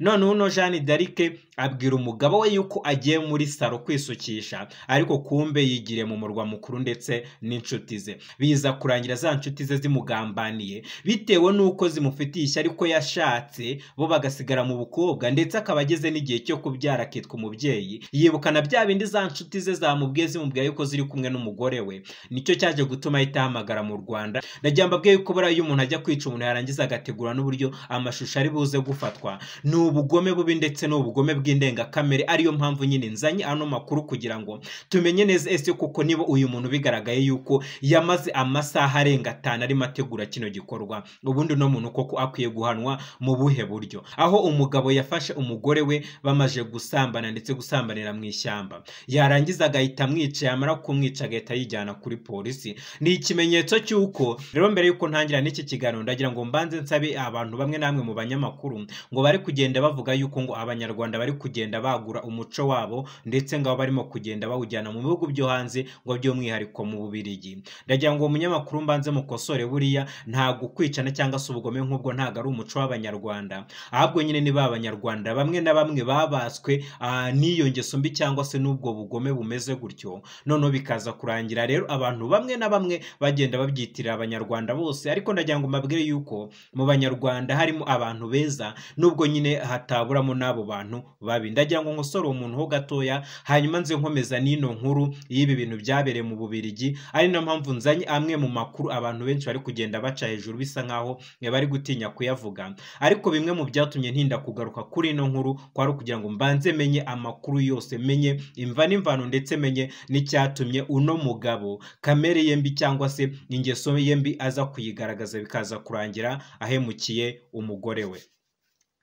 none uno Jeanne d'Arc abwira umugabo we yuko agiye muri saro kwisukisha, ariko kumbe yigiriye mu murwa mukuru ndetse n'inshuti ze. Biza kurangira za nshuti ze zimugambaniye bitewe nuko zimufitiye ishyari ko yashatse, bo bagasigara mu bukobwa, ndetse akaba ageze n'igihe cyo kubyara akitwa umubyeyi. Yibukana bya bindi za nshuti ze zamubwiye zimubwira yuko ziri kumwe n'umugore we. Nicyo cyaje gutuma ahita ahamagara mu Rwanda. Nagira mbabwiye yuko buriya iyo umuntu ajya kwica umuntu yarangiza agategura n'uburyo amashusho ari buze gufatwa. Ni ubugome bubi ndetse n'ubugome bw'indengakamere, ariyo mpamvu nyine nzanye ano makuru kugira ngo tumenye neza ese kuko niba uyu muntu bigaragaye yuko yamaze amasaha arenga 5 arimo ategura kino gikorwa, ubundi no muntu koko akwiye guhanwa mu buhe buryo. Aho umugabo yafashe umugore we bamaje gusambana ndetse gusambanira mu ishyamba, yarangiza agahita amwica, yamara kumwica agahita yijyana kuri polisi. Ni ikimenyetso cy'uko rero mbere yuko ntangira n'iki kiganiro ndagira ngo mbanze nsabe abantu bamwe namwe mu banyamakuru ngo bari kugenda bavuga yuko ngo abanyarwanda bari kugenda bagura umuco wabo, ndetse ngo barimo kugenda bawujyana mu bihugu byo hanze, ngo by'umwihariko mu Bubiligi. Ndagira ngo umunyamakuru mbanze mukosore, buriya ntago kwicana cyangwa se ubugome nk'ubwo ntago ari umuco w'abanyarwanda, ahubwo nyine ni b'abanyarwanda bamwe na bamwe babaswe n'iyo ngeso mbi cyangwa se n'ubwo bugome bumeze gutyo, none bikaza kurangira rero abantu bamwe na bamwe bagenda babyitirira abanyarwanda bose. Ariko ndagira ngo mbabwire yuko mu banyarwanda harimo abantu beza, nubwo nyine hataburamo n'abo bantu babi. Ndagira ngo nkosore umuntu ho gatoya, hanyuma nze nkomeza n'ino nkuru y'ibi bintu byabereye mu Bubiligi. Ari na mpamvu nzanye amwe mu makuru abantu benshi bari kugenda baca hejuru bisa nkaho bari gutinya kuyavuga, ariko bimwe mu byatumye ntinda kugaruka kuri ino nkuru kwari kugira ngo mbanze menye amakuru yose, menye imva n'imvano, ndetse menye n'icyatumye uno mugabo kamere ye mbi cyangwa se ingeso ye mbi aza kuyigaragaza bikaza kurangira ahemukiye umugore we.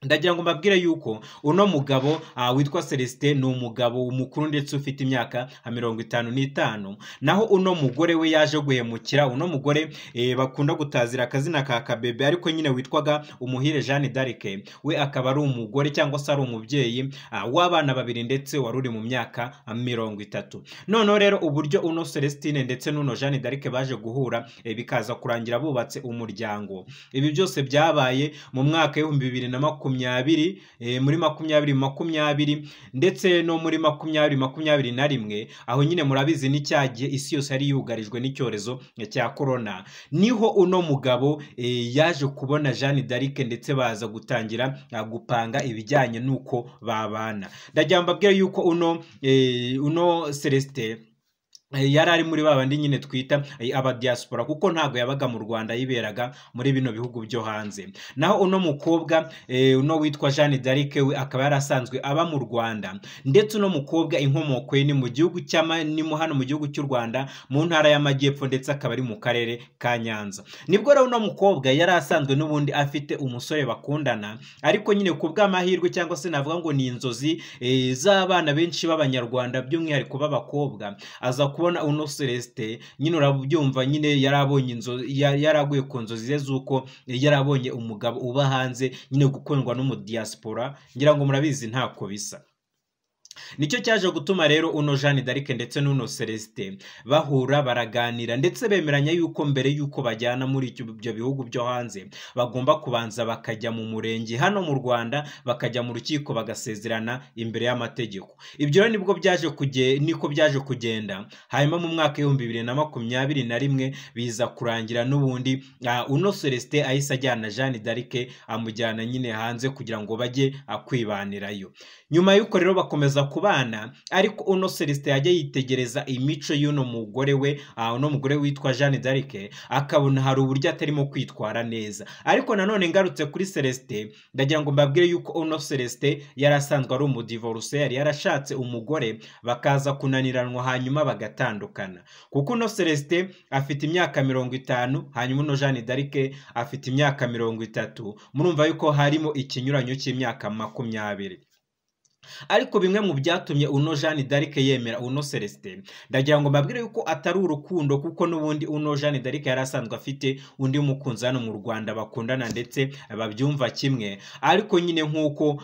Ndagira ngo mbabwire yuko uno mugabo witwa Celestin ni umugabo umukuru ndetse ufite imyaka 55, naho uno mugore we yaje guhemukira. Uno mugore bakunda gutazira akazina ka Kabebe, ariko nyine witwaga Umuhire Jeanne d'Arc, we akaba ari umugore cyangwa se ari umubyeyi w'abana 2 ndetse waruri mu myaka 30. Noneho rero uburyo uno Celestin ndetse n'uno Jeanne d'Arc baje guhura bikaza kurangira bubatse umuryango. Ibi byose byabaye mu mwaka wa 2020, muri 2020 ndetse no muri 2021, aho nyine murabizi n'icyagiye isi yose yari yugarijwe n'icyorezo cya corona. Niho uno mugabo yaje kubona Jeanne d'Arc ndetse baza gutangira gupanga ibijyanye nuko babana. Ndagira mbabwire yuko uno Celestin yari ari muri babandi nyine twita aba diaspora, kuko ntago yabaga mu Rwanda, yiberaga muri bino bihugu byo hanze. Naho uno mukobwa uno witwa Jeanne d'Arc we akaba yarasanzwe aba mu Rwanda, ndetse uno mukobwa inkomoko ye ni mu gihugu ni hano mu gihugu cy'u Rwanda mu ntara y'Amajyepfo, ndetse akaba ari mu karere ka Nyanza. Nibwo rero uno mukobwa yari asanzwe n'ubundi afite umusore bakundana, ariko nyine ku bw'amahirwe cyangwa se navuga ngo ni inzozi z'abana benshi b'abanyarwanda by'umwihariko b'abakobwa, aza kubona uno Celestin nyine urabyumva nyine yarabonye yaraguye ku nzozi ze zuko yarabonye umugabo uba hanze nyine gukundwa no mu diaspora. Ngira ngo murabizi ntako bisa. Nicyo cyaje gutuma rero uno Jeanne d'Arc ndetse n'uno Celestin bahura baraganira, ndetse bemeranya yuko mbere yuko bajyana muri ibyo bihugu byo hanze bagomba kubanza bakajya mu murenge hano mu Rwanda, bakajya mu rukiko bagasezerana imbere y'amategeko. Ibyo rero niko byaje kugenda. Hanyuma mu mwaka wa 2021 biza kurangira n'ubundi uno Celestin ahise ajyana Jeanne d'Arc amujyana nyine hanze kugira ngo bajye kwibanirayo. Nyuma y'uko rero bakomeza kubana, ariko uno Celestin yajya yitegereza imico y'uno mugore we, uno mugore witwa Jeanne d'Arc, akabona hari uburyo atarimo kwitwara neza. Ariko nanone ngarutse kuri Celestin, ndagira ngo mbabwire yuko uno Celestin yarasanzwe ari umudivorce, yarashatse umugore bakaza kunaniranwa hanyuma bagatandukana, kuko uno Celestin afite imyaka 50, hanyuma uno Jeanne d'Arc afite imyaka 30. Murumva yuko harimo ikinyuranyo cy'imyaka 20. ariko bimwe mu byatumye uno Jeanne d'Arc yemera uno Celestin, ndagira ngo mbabwire yuko atari urukundo, kuko n'ubundi uno Jeanne d'Arc yari asanzwe afite undi mukunzi hano mu Rwanda bakundana ndetse babyumva kimwe. Ariko nyine nk'uko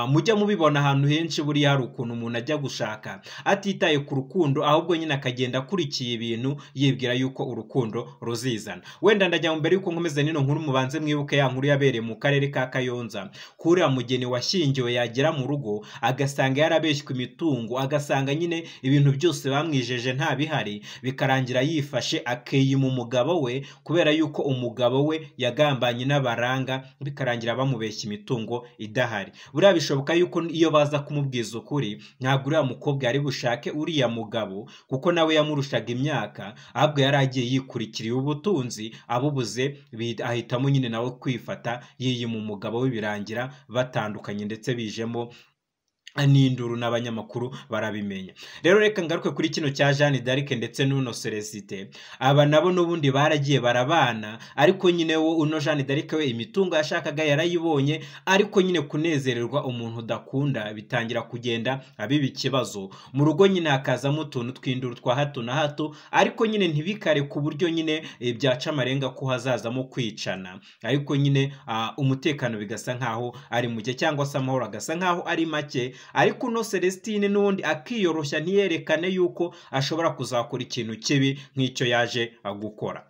mujya mubibona ahantu henshi, buriya hari ukuntu umuntu ajya gushaka atitaye ku rukundo, ahubwo nyine akagenda akurikiye ibintu yibwira yuko urukundo ruzizana. Wenda ndagira ngo mbere yuko nkomeza nino nkuru mubanze mwibuke ya nkuru yabereye mu karere ka Kayonza, kuriya mugeni washyingiwe yagera mu rugo agasanga yarabeshywe imitungo, agasanga nyine ibintu byose bamwijeje nta bihari, bikarangira yifashe akeyima umugabo we kubera yuko umugabo we yagambanye n'abaranga, bikarangira bamubeshya imitungo idahari. Buriya bishoboka yuko iyo baza kumubwiza ukuri ntabwo uriya mukobwa yari bushake uriya mugabo, kuko nawe yamurushaga imyaka, ahubwo yari agiye yikurikiriye ubutunzi, abubuze ahitamo nyine nawe kwifata yiyima umugabo we, birangira batandukanye ndetse bijemo n'induru n'abanyamakuru barabimenya. Rero reka ngaruke kuri kino cya Jeanne d'Arc ndetse n'uno Celestin. Aba nabo n'ubundi baragiye barabana, ariko nyine wo uno Jeanne d'Arc we imitungo yashakaga yarayibonye, ariko nyine kunezererwa umuntu udakunda bitangira kugenda abiba ikibazo mu rugo, nyine hakazamo utuntu tw'induru twa hato na hato, ariko nyine ntibikare ku buryo nyine byaca amarenga ko hazazamo kwicana, ariko nyine umutekano bigasa nkaho ari muke, cyangwa se amahoro agasa nkaho ari make. Ariko uno Celestin n'ubundi akiyoroshya ntiyerekane yuko ashobora kuzakora ikintu kibi nk'icyo yaje gukora.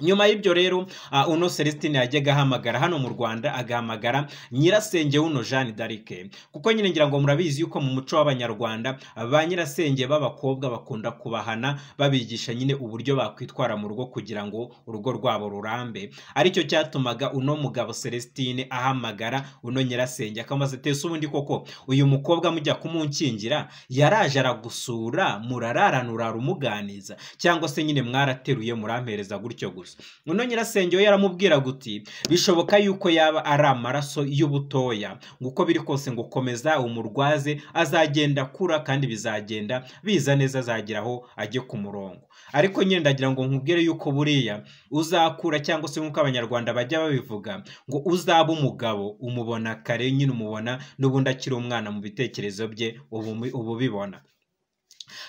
Nyuma y'ibyo rero uno Celestin yajyaga ahamagara hano mu Rwanda, agahamagara nyirasenge w'uno Jeanne d'Arc, kuko nyine ngira ngo murabizi yuko mu muco w'Abanyarwanda ba nyirasenge b'abakobwa bakunda kubahana, babigisha nyine uburyo bakwitwara mu rugo kugira ngo urugo rwabo rurambe. Aricyo cyatumaga uno mugabo Celestin ahamagara uno nyirasenge akamaze tese, ubundi koko uyu mukobwa mujya kumunkingira yaraje aragusura, murararana urarumuganiza, cyangwa se nyine mwarateruye murampereza gutyo gusa. Uno nyirasenge we yaramubwira guti bishoboka yuko yaba ari amaraso y'ubutoya, nguko biri kose ngo komeza umurwaze, azagenda kura kandi bizagenda biza neza, azageraho ajye ku murongo. Ariko nyine ndagira ngo nkubwire yuko buriya uzakura, cyangwa se nk'uko Abanyarwanda bajya babivuga ngo uzaba umugabo umubona kare, nyine umubona n'ubundi akiri umwana mu bitekerezo bye ubu bibona.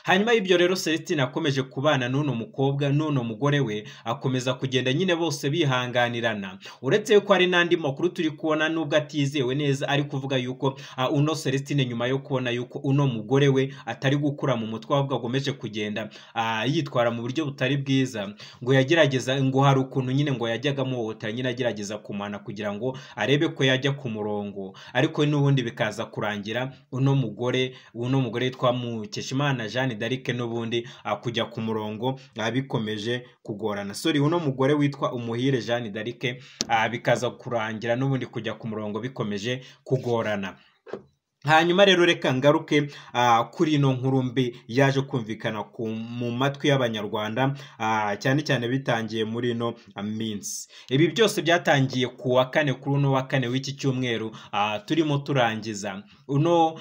Hanyuma y'ibyo rero Celestin akomeje kubana n'uno mukobwa n'uno mugore we, akomeza kugenda nyine bose bihanganirana. Uretse yuko hari n'andi makuru turi kubona nubwo atizewe neza, ari kuvuga yuko uno Celestin nyuma yo kubona yuko uno mugore we atari gukura mu mutwe, ahubwo agomeje kugenda yitwara mu buryo butari bwiza, ngo yagerageza, ngo hari ukuntu nyine ngo yajyaga amuhohotera, nyine agerageza kumana kugira ngo arebe ko yajya ku murongo, ariko n'ubundi bikaza kurangira uno mugore witwa Mukeshimana Jeanne d'Arc n'ubundi kujya ku murongo bikomeje kugorana. Uno mugore witwa Umuhire Jeanne d'Arc bikaza kurangira n'ubundi kujya ku murongo bikomeje kugorana. Hanyuma rero reka ngaruke kuri ino nkuru mbi yaje kumvikana mu matwi y'Abanyarwanda, cyane cyane bitangiye muri ino minsi. Ibi byose byatangiye ku wa kane, kuri uno wa kane w'iki cyumweru turimo turangiza. Uno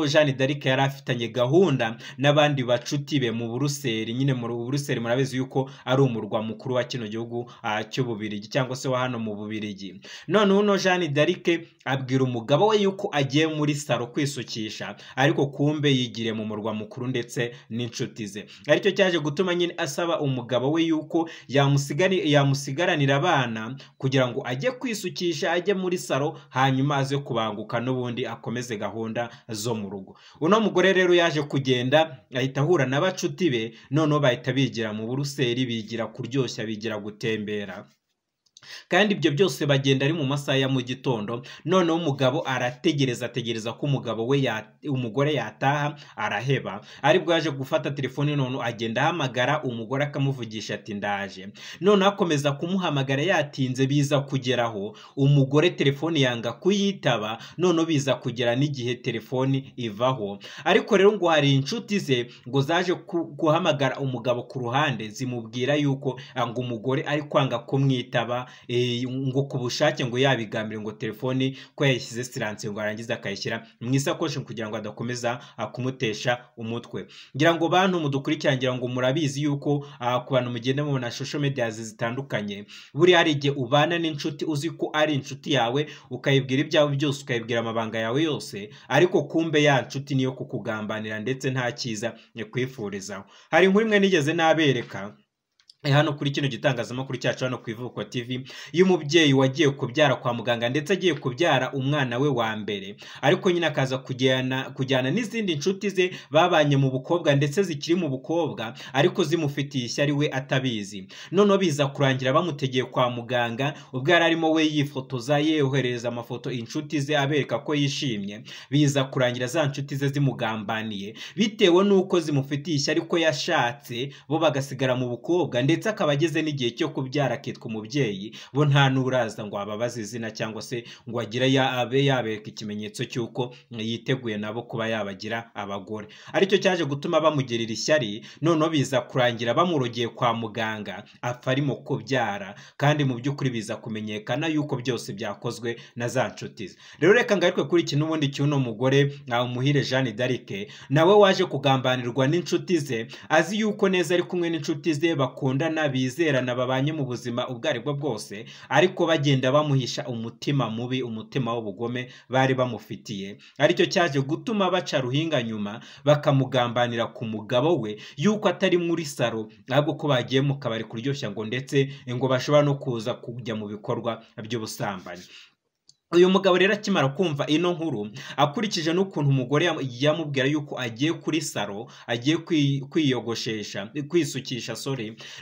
Jeanne d'Arc yari afitanye gahunda n'abandi bacuti be mu Buruseli. Nyine mu Buruseli murabizi yuko ari umurwa mukuru wa kino gihugu cy'Ububirigi, cyangwa se wa hano mu Bubirigi. None uno Jeanne d'Arc abwira umugabo we yuko agiye muri saro kwisukisha, ariko kumbe yigire mu murwa mukuru ndetse n'inshuti ze. Aricyo cyaje gutuma nyine asaba umugabo we yuko yamusigaranira abana kugira ngo ajye kwisukisha, ajye muri saro, hanyuma aze kubanguka n'ubundi akomeze gahunda zo mu rugo. Uno mugore rero yaje kugenda ahita ahura n'abacuti be, noneho bahita bigira mu Buruseli, bigira kuryoshya, bigira gutembera. Kandi ibyo byose bagenda ari mu masaha ya mu gitondo. Noneho umugabo ategereza ko umugore yataha, araheba. Aribwo yaje gufata telefone, none agenda ahamagara umugore akamuvugisha ati ndaje. None akomeza kumuhamagara yatinze, biza kugeraho umugore telefone yanga kuyitaba, none biza kugera n'igihe telefone ivaho. Ariko rero ngo hari inshuti ze ngo zaje guhamagara umugabo ku ruhande, zimubwira yuko ngo umugore ari kwanga kumwitaba, ngo ku bushake ngo yabigambire ngo telefoni ko yashyize silence ngo arangiza akayishyira mu isakoshi kugira ngo adakomeza kumutesha umutwe. Ngira ngo bantu mudukurikira, ngira ngo murabizi yuko ku bantu mugenda mubona social media zitandukanye, buri hari igihe ubana n'inshuti uzi ko ari inshuti yawe, ukayibwira ibyawe byose, ukayibwira amabanga yawe yose, ariko kumbe ya nshuti niyo kukugambanira ndetse nta cyiza kwifurizaho. Hari inkuru imwe nigeze nabereka hano kuri kino gitangazamakuru cyacu hano ku Ivuko TV, y'umubyeyi wagiye kubyara kwa muganga ndetse agiye kubyara umwana we wa mbere, ariko nyine akaza kujyana n'izindi nshuti ze babanye mu bukobwa ndetse zikiri mu bukobwa, ariko zimufitiye ishyari we atabizi. Noneho biza kurangira bamutegeye kwa muganga, ubwo yari arimo we yifotoza yohereza amafoto inshuti ze abereka ko yishimye, biza kurangira za nshuti ze zimugambaniye bitewe n'uko zimufitiye ishyari ko yashatse, bo bagasigara mu bukobwa ndetse akaba ageze n'igihe cyo kubyara akitwa umubyeyi, bo nta n'uraza ngo ababaze izina cyangwa se ngo agire abe yabereka ikimenyetso cy'uko yiteguye nabo kuba yabagira abagore. Aricyo cyaje gutuma bamugirira ishyari, noneho biza kurangira bamurogeye kwa muganga apfa arimo kubyara, kandi mu by'ukuri biza kumenyekana yuko byose byakozwe na za nshuti ze. Rero reka ngaruke kuri iki n'ubundi cy'uno mugore Umuhire Jeanne d'Arc, nawe waje kugambanirwa n'inshuti ze, azi yuko neza ari kumwe n'inshuti ze bakunda bizerana babanye mu buzima ubwo aribwo bwose, ariko bagenda bamuhisha umutima mubi, umutima w'ubugome bari bamufitiye. Aricyo cyaje gutuma baca ruhinga nyuma bakamugambanira ku mugabo we yuko atari muri saro, ahubwo ko bagiye mu kabari kuryoshya ngo ndetse ngo bashobora no kuza kujya mu bikorwa by'ubusambanyi. Uyu mugabo rero akimara kumva ino nkuru, akurikije n'ukuntu umugore yamubwira yuko agiye kuri saro, agiye kwisukisha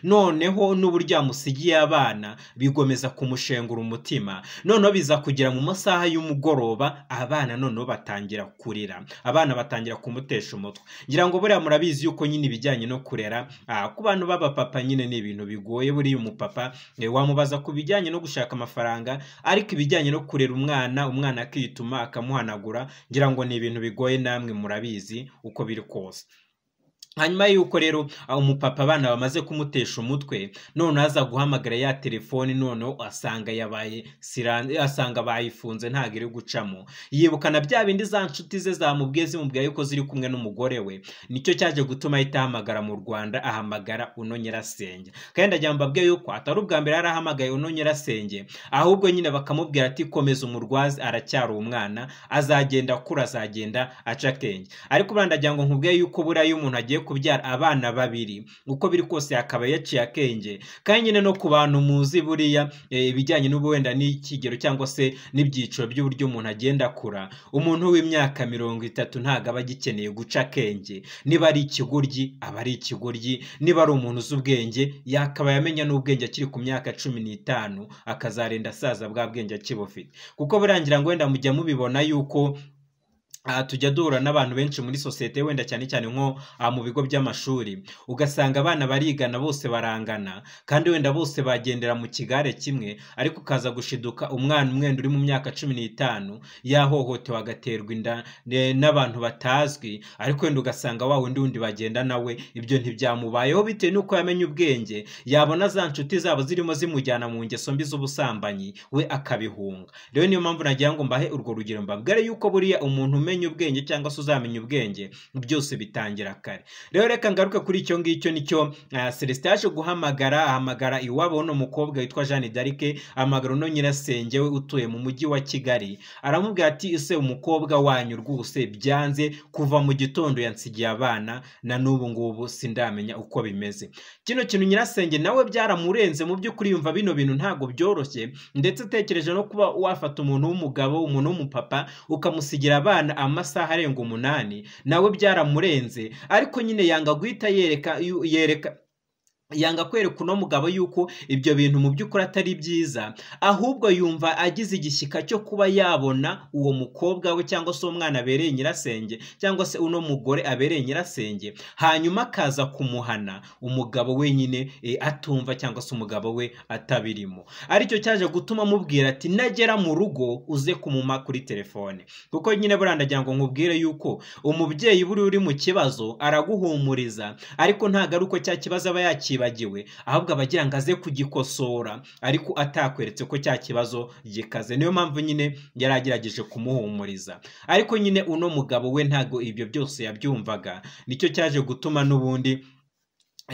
noneho n'uburyo yamusigiye abana bigomeza kumushengura umutima. Noneho biza kugera mu masaha y'umugoroba, abana noneho batangira kurira, abana batangira kumutesha umutwe. Ngira ngo buriya murabizi yuko nyine ibijyanye no kurera ku bantu b'abapapa nyine ni ibintu bigoye. Buriya umupapa wamubaza ku bijyanye no gushaka amafaranga, ariko ibijyanye no kurera umwana akituma akamuhanagura, ngira ngo ni ibintu bigoye, namwe murabizi uko biri kose. Hanyuma yuko rero umupapa abana bamaze kumutesha umutwe, none aza guhamagara ya telefoni, none asanga bayifunze ntago iri gucamo. Yibukana bya bindi za nshuti ze zamubwiye zimubwira yuko ziri kumwe n'umugore we, nicyo cyaje gutuma ahita ahamagara mu Rwanda, ahamagara uno nyirasenge. Kandi ajya mbabwiye yuko atari ubwa mbere yarahamagaye uno nyirasenge, ahubwo nyine bakamubwira ati komeza umurwazi, aracyari umwana, azagenda akura, azagenda aca akenge. Ariko burandajya ngo nkubwiye yuko buriya iyo umuntu agiye kubyara abana babiri, uko biri kose akaba yaciye akenge. Kandi nyine no ku bantu muzi buriya ibijyanye n'ubuwenda n'ikigero cyangwa se n'ibyiciro by'uburyo umuntu agenda akura, umuntu w'imyaka 30 ntago aba agikeneye guca akenge. Niba ari ikigoryi aba ari ikigoryi, niba ari umuntu uzi ubwenge yakaba yamenya n'ubwenge akiri ku myaka 15, akazarenda asaza bwa bwenge akibufite. Kuko burangira ngo wenda mujya mubibona yuko tujya duhura n'abantu benshi muri sosiyete, wenda cyane cyane nko mu bigo by'amashuri, ugasanga abana barigana bose barangana, kandi wenda bose bagendera mu kigare kimwe, ariko ukaza gushiduka umwana umwenda uri mu myaka 15 yahohotewe agaterwa inda n'abantu batazwi, ariko wenda ugasanga wa wundi bagenda nawe ibyo ntibyamubayeho, bitewe n'uko yamenye ubwenge, yabona za nshuti zabo zirimo zimujyana mu ngeso mbi z'ubusambanyi, we akabihunga. Rero niyo mpamvu nagira ngo mbahe urwo rugero, mbabwire yuko buriya umuntu umenya ubwenge cyangwa se uzamenya ubwenge byose bitangira kare. Rero reka ngaruke kuri icyo ngicyo, nicyo Celestin yaje ahamagara iwabo no mukobwa witwa Jeanne d'Arc, ahamagara no nyirasenge we utuye mu mujyi wa Kigali, aramubwira ati ese umukobwa wanyu rwose byanze, kuva mu gitondo yansigiye abana na n'ubu ngubu sindamenya uko bimeze. Kino kintu nyirasenge nawe byaramurenze, mu by'ukuri yumva bino bintu ntago byoroshye, ndetse tekereje no kuba wafata umuntu w'umugabo, umuntu w'umupapa, ukamusigira abana amasaha arenga 8, nawe byaramurenze. Ariko nyine yanga guhita yanga kwereka uno mugabo yuko ibyo bintu mu by'ukuri atari byiza, ahubwo yumva agize igishyika cyo kuba yabona uwo mukobwa we cyangwa se umwana abereye nyirasenge, cyangwa se uno mugore abereye nyirasenge, hanyuma akaza kumuhana umugabo wenyine atumva, cyangwa se umugabo we atabirimo. Aricyo cyaje gutuma amubwira ati nagera mu rugo uze kumuma kuri telefone. Kuko nyine burandagira ngo nkubwire yuko umubyeyi buri uri mu kibazo araguhumuriza, ariko ntago ari uko cya kibazo aba yarakibagiwe ahubwo abagira ngo aze kugikosora ariko atakweretse ko cya kibazo gikaze. Niyo mpamvu nyine yari agerageje kumuhumuriza, ariko nyine uno mugabo we ntago ibyo byose yabyumvaga, nicyo cyaje gutuma n'ubundi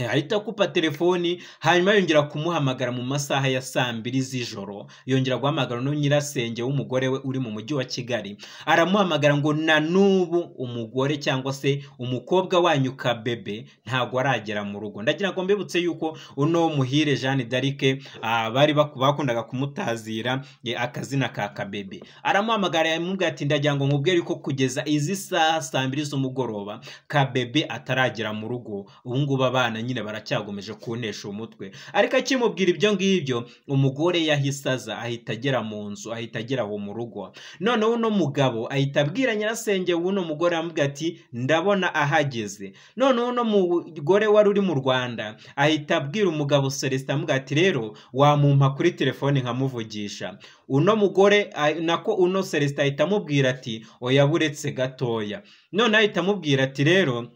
ahita akupa telefoni, hanyuma yongera kumuhamagara mu masaha ya 2 z'ijoro, yongera guhamagara no nyirasenge w'umugore we uri mu mujyi wa Kigali, aramuhamagara ngo na n'ubu umugore cyangwa se umukobwa wanyu Kabebe ntago aragera mu rugo. Ndagira ngo mbibutse yuko uno Muhire Jeanne d'Arc bari bakundaga kumutazira akazina ka Kabebe. Aramuhamagara yamubwira ati ndagira ngo nkubwire ko kugeza izi saa 2 z'umugoroba Kabebe ataragera mu rugo, ubu ngubu abana nyine baracyagomeje kuntesha umutwe. Ariko akimubwira ibyo ngibyo umugore yahisaza ahita agera mu nzu, ahita agera aho mu rugo. None uno mugabo ahita abwira nyirasenge w'uno mugore amubwira ati ndabona ahageze. None uno mugore wari uri mu Rwanda ahita abwira umugabo Celestin amubwira ati rero wamumpa kuri telefone nkamuvugisha. Uno mugore nako uno Celestin ahita amubwira ati oya buretse gatoya. None ahita amubwira ati rero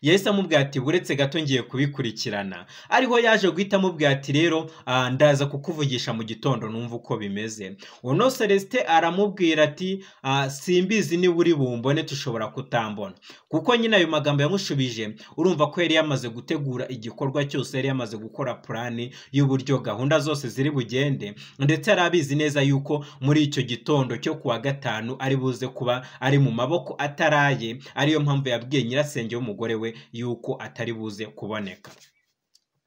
yahise amubwira ati buretse gato ngiye kubikurikirana. Ariho yaje guhita amubwira ati rero ndaza kukuvugisha mu gitondo numva uko bimeze. Uno Celestin aramubwira ati simbizi ni buri bumbone tushobora kutambona, kuko nyine ayo magambo yamushubije urumva ko yari yamaze gutegura igikorwa cyose, yari yamaze gukora plani y'uburyo gahunda zose ziri bugende, ndetse arabizi neza yuko muri icyo gitondo cyo kuwa gatanu ari buze kuba ari mu maboko ataraye, ariyo mpamvu yabwiye nyirasenge w'umugore we yuko atari buze kuboneka.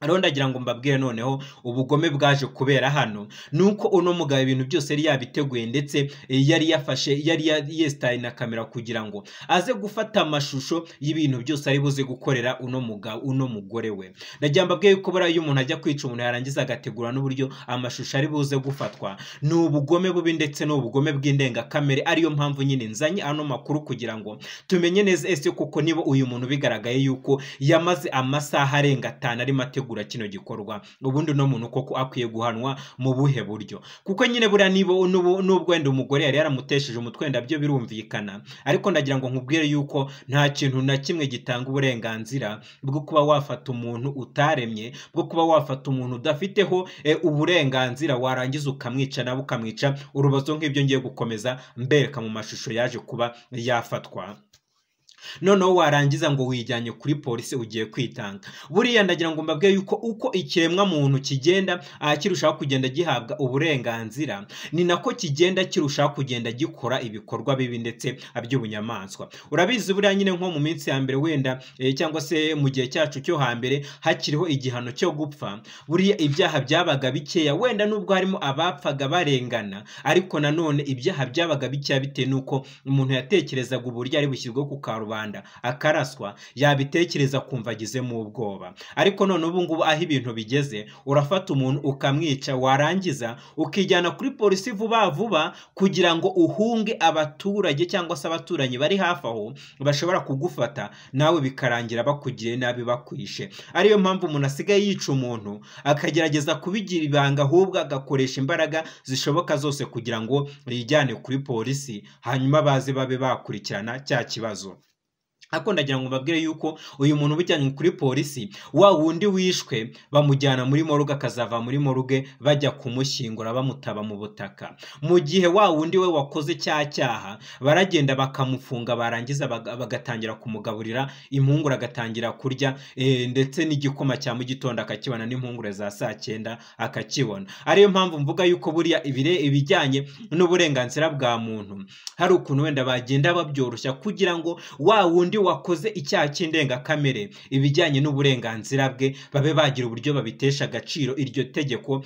Rero ndagira ngo mbabwire noneho ubugome bwaje kubera hano nuko uno mugabo ibintu byose yari yabiteguye, ndetse yari yafashe yari yestaye na kamera kugira ngo aze gufata amashusho y'ibintu byose ari buze gukorera uno mugabo uno mugore we. Ndagira mbabwiye yuko bara iyo umuntu ajya kwica umuntu yarangiza agategura n'uburyo amashusho ari buze gufatwa, ni ubugome bubi ndetse n'ubugome bw'indengakamere. Ariyo mpamvu nyine nzanye ano makuru kugira ngo tumenye neza ese kuko niba uyu muntu bigaragaye yuko yamaze amasaha arenga 5 ari mategura kino gikorwa, ubundi no muntu koko akwiye guhanwa mu buhe buryo. Kuko nyine buriya nubwo wenda umugore yari yaramutesheje umutwe ndabyo birumvikana, ariko ndagira ngo nkubwire yuko nta kintu na kimwe gitanga uburenganzira bwo kuba wafata umuntu utaremye, bwo kuba wafata umuntu udafiteho uburenganzira warangiza ukamwica nabo ukamwica urubazo nk'ibyo ngiye gukomeza mbereka mu mashusho yaje kuba yafatwa. Noneho warangiza ngo wijyanye kuri polisi ugiye kwitanga. Buriya ndagira ngo mbabwiye yuko uko ikiremwa muntu kigenda kirushaho kugenda gihabwa uburenganzira, ni nako kigenda kirushaho kugenda gikora ibikorwa bibi ndetse by'ubunyamaswa. Urabizi buriya nyine nko mu minsi ya mbere wenda cyangwa se mu gihe cyacu cyo hambere hakiriho igihano cyo gupfa, buriya ibyaha byabaga bikeya, wenda nubwo harimo abapfaga barengana, ariko nanone ibyaha byabaga bikeya bitewe nuko umuntu yatekerezaga uburyo ari bushyirweho ku karubanda akaraswa, yabitekereza kumva agize mu ubwoba. Ariko none ubu ngubu aho ibintu bigeze, urafata umuntu ukamwica, warangiza ukijyana kuri polisi vuba vuba kugira ngo uhunge abaturage cyangwa se abaturanyi bari hafi aho bashobora kugufata, nawe bikarangira bakugiriye nabi bakwishe. Ariyo mpamvu umuntu asigaye yica umuntu akagerageza kubigira ibanga, ahubwo agakoresha imbaraga zishoboka zose kugira ngo yijyane kuri polisi, hanyuma baze babe bakurikirana cya kibazo. Ako ndagira ngo mbabwire yuko uyu muntu bijyanye kuri polisi, wa wundi wishwe bamujyana muri moruge, akazava muri moruge bajya kumushyingura bamutaba mu butaka, mu gihe wa wundi we wakoze cyaha baragenda bakamufunga, barangiza bagatangira kumugaburira impungure agatangira kurya, ndetse n'igikoma cya mu gitondo akakibona, n'impungure za 9 akakibona. Ariyo mpamvu mvuga yuko buriya ibijyanye n'uburenganzira bwa muntu hari ukuntu wenda bagenda babyoroshya kugira ngo wa wundi wakoze icyaha cy'indengakamere ibijyanye n'uburenganzira bwe babe bagira uburyo babitesha agaciro, iryo tegeko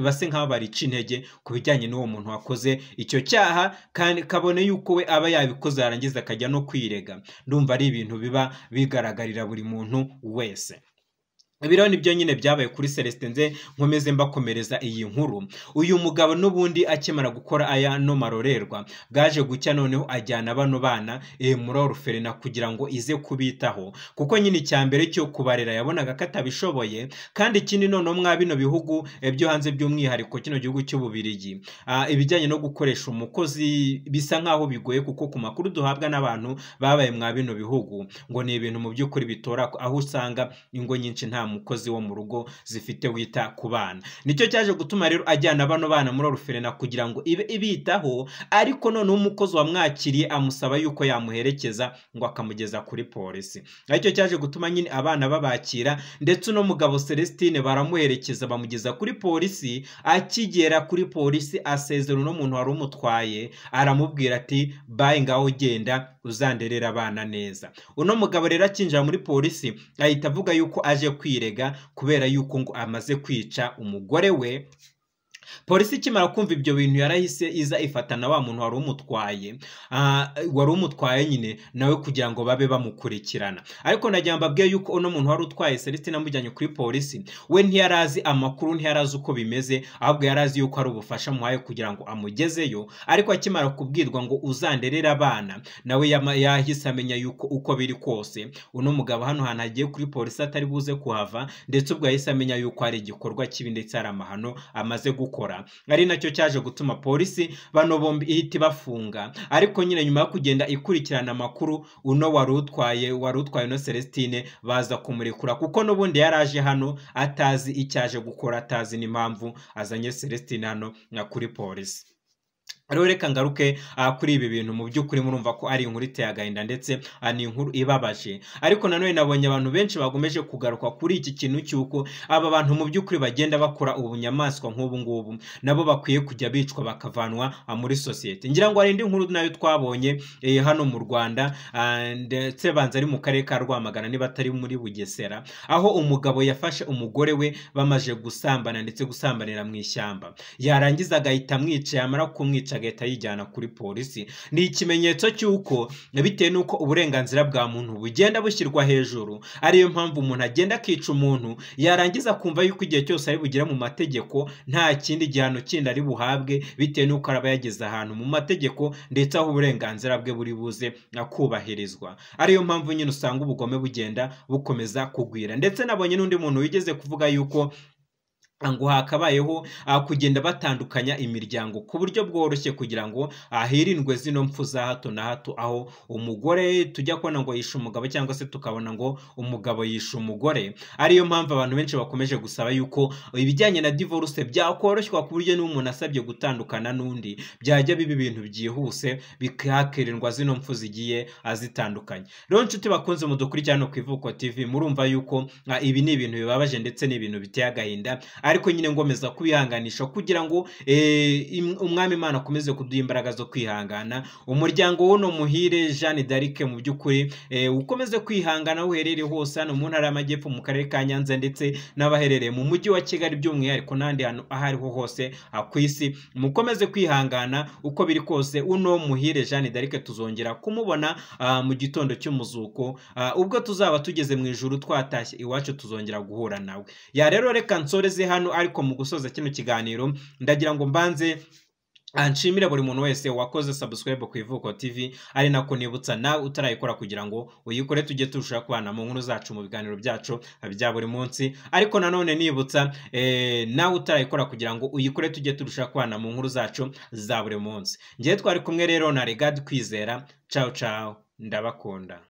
base nk'aho barica intege ku bijyanye n'uwo muntu wakoze icyo cyaha, kandi kabone yuko we aba yabikoze yarangiza akajya no kwirega. Ndumva ari ibintu biba bigaragarira buri muntu wese. Ibiro nibyo nyine byabaye kuri Celestin, nze nkomeze mbakomereza iyi nkuru. Uyu mugabo n'ubundi akemara gukora aya no marorerwa bwaje gucya, noneho ajyana bano bana muri orphelinat kugira ngo ize kubitaho, kuko nyine icyambere cyo kubarera yabonaga katabishoboye. Kandi ikindi noneho mwa bino bihugu byo hanze by'umwihariko kino gihugu cy'Ububirigi, ibijyanye no gukoresha umukozi bisa nkaho bigoye, kuko ku makuru duhabwa n'abantu babaye mwa bino bihugu ngo ni ibintu mu by'ukuri bitora, aho usanga ingo nyinshi nta mukozi wo mu rugo zifite wita ku bana. Nicyo cyaje gutuma rero ajyana bano bana muri oruferina kugira ngo ibe ibitaho, ariko none umukozi wamwakiriye amusaba yuko yamuherekeza ngo akamugeza kuri polisi. Aricyo cyaje gutuma nyine abana babakira, ndetse uno mugabo Celestine baramuherekeza bamugeza kuri polisi. Akigera kuri polisi asezera uno muntu wari umutwaye, aramubwira ati bayi ngaho genda uzanderera abana neza. Uno mugabo rero akinjira muri polisi ahita avuga yuko aje kwirega kubera yuko ngo amaze kwica umugore we. Polisi ikimara kumva ibyo bintu yarahise iza ifatana wa muntu wari umutwaye nyine nawe kugira ngo babe bamukurikirana. Ariko nagira mbabwiye yuko uno muntu wari utwaye Celestine amujyanye kuri polisi, we ntiyarazi amakuru, ntiyarazi uko bimeze, ahubwo yarazi yuko ari ubufasha muhaye kugira ngo amugezeyo. Ariko akimara kubwirwa ngo uzanderera abana, nawe yahise amenya yuko uko biri kose uno mugabo hano hantu agiye kuri polisi atari buze kuhava, ndetse ubwo yahise amenya yuko ari igikorwa kibi ndetse ari amahano amaze gukora. Ari nacyo cyaje gutuma polisi bano bombi ihita bafunga. Ariko nyine nyuma yo kugenda ikurikirana amakuru, uno wari utwaye no Celestine baza kumurekura, kuko n'ubundi yaraje hano atazi icyaje gukora, atazi n'impamvu azanye Celestine hano kuri polisi. Rero reka ngaruke kuri ibi bintu. Mu by'ukuri murumva ko ari inkuru iteye agahinda ndetse ni inkuru ibabaje, ariko nanone nabonye abantu benshi bagomeje kugaruka kuri iki kintu cy'uko aba bantu mu by'ukuri bagenda bakora ubunyamaswa nk'ubu ngubu nabo bakwiye kujya bicwa bakavanwa muri sosiyete. Ngira ngo hari indi nkuru nayo twabonye hano mu Rwanda, ndetse banza ari mu karere ka Rwamagana niba atari muri Bugesera, aho umugabo yafashe umugore we bamaje gusambana ndetse gusambanira mu ishyamba, yarangiza agahita amwica, yamara kumwica agahita yijyana kuri polisi. Ni ikimenyetso cy'uko bitewe n'uko uburenganzira bwa muntu bugenda bushyirwa hejuru, ariyo mpamvu umuntu agenda akica umuntu, yarangiza kumva yuko igihe cyose ari bugire mu mategeko nta kindi gihano kindi ari buhabwe, bitewe n'uko araba yageze ahantu mu mategeko ndetse aho uburenganzira bwe buri buze kubahirizwa. Ariyo mpamvu nyine usanga ubugome bugenda bukomeza kugwira. Ndetse nabonye n'undi muntu wigeze kuvuga yuko ngo hakabayeho kugenda batandukanya imiryango ku buryo bworoshye kugira ngo hirindwe zino mpfu za hato na hato, aho umugore tujya kubona ngo yishe umugabo cyangwa se tukabona ngo umugabo yishe umugore. Ariyo mpamvu abantu benshi bakomeje gusaba yuko ibijyanye na divorce byakoroshywa ku buryo n'umuntu asabye gutandukana n'undi byajya biba ibintu byihuse, bikakererwa zino mpfu zigiye zitandukanye. Rero nshuti bakunze mudukurikirana ku Ivuko TV, murumva yuko ibi ni ibintu bibabaje ndetse ni ibintu biteye agahinda, ariko nyine ngomeza kubihanganisha kugira ngo umwami Imana akomeze kuduha imbaraga zo kwihangana. Umuryango w'uno Muhire Jeanne d'Arc mu by'ukuri ukomeze kwihangana aho uherereye hose, hano mu ntara y'Amajyepfo mu karere ka Nyanza ndetse n'abaherereye mu mujyi wa Kigali by'umwihariko n'ahandi hantu aho ariho hose ku isi, mukomeze kwihangana. Uko biri kose uno Muhire Jeanne d'Arc tuzongera kumubona mu gitondo cy'umuzuko, ubwo tuzaba tugeze mu ijuru twatashye iwacu tuzongera guhura nawe. Ya rero reka nsoreze hano, ariko mu gusoza kino kiganiro ndagira ngo mbanze nshimire buri muntu wese wakoze subscribe ku Ivuko TV, ari nako nibutsa nawe utarayikora kugira ngo uyikore, tujye turushaho kubana mu nkuru zacu mu biganiro byacu bya buri munsi. Ariko nanone nibutsa nawe utarayikora kugira ngo uyikore, tujye turushaho kubana mu nkuru zacu za buri munsi. Ngiye twari kumwe rero na Regard Kwizera. Ciao ciao, ndabakunda.